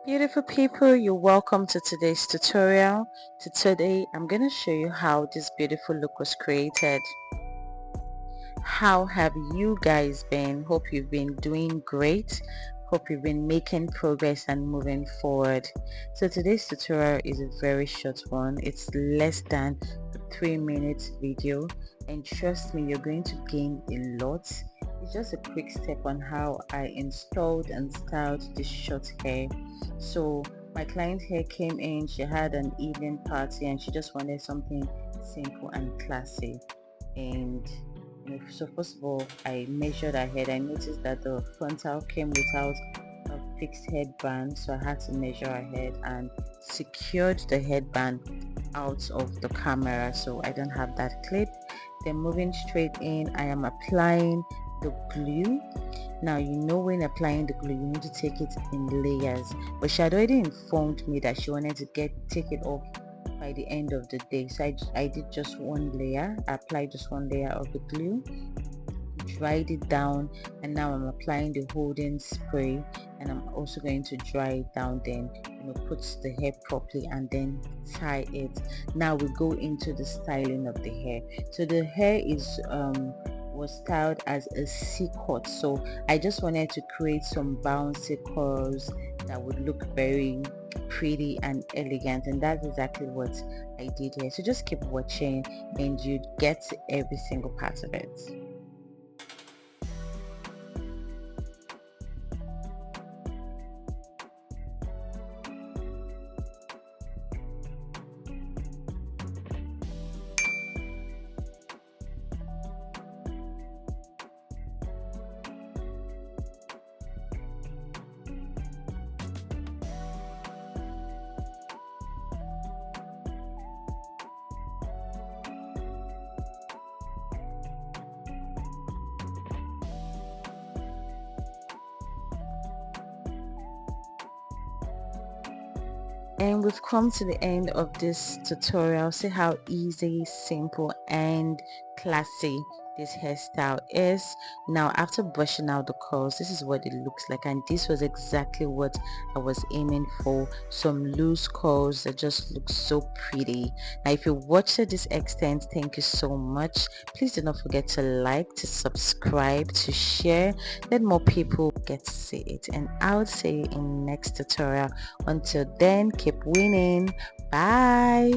Beautiful people, you're welcome to today's tutorial. Today I'm going to show you how this beautiful look was created. How have you guys been? Hope you've been doing great. Hope you've been making progress and moving forward. So today's tutorial is a very short one. It's less than a 3 minute video, and trust me, you're going to gain a lot. It's just a quick step on how I installed and styled this short hair. So my client hair came in, she had an evening party and she just wanted something simple and classy. And so first of all, I measured her head. I noticed that the frontal came without a fixed headband, so I had to measure her head and secured the headband out of the camera, so I don't have that clip. Then moving straight in, I am applying the glue. Now, when applying the glue, you need to take it in layers, but she had already informed me that she wanted to take it off by the end of the day. So I did just one layer. I applied just one layer of the glue, dried it down, and now I'm applying the holding spray, and I'm also going to dry it down, then put the hair properly and then tie it. Now we go into the styling of the hair. So the hair was styled as a C-cut, so I just wanted to create some bouncy curls that would look very pretty and elegant, and that's exactly what I did here. So just keep watching and you get every single part of it. And we've come to the end of this tutorial. See how easy, simple and classy this hairstyle is. Now after brushing out the curls, this is what it looks like, and this was exactly what I was aiming for. Some loose curls that just look so pretty. Now if you watched to this extent, thank you so much. Please do not forget to like, to subscribe, to share, let more people get to see it, and I'll see you in next tutorial. Until then, keep winning. Bye.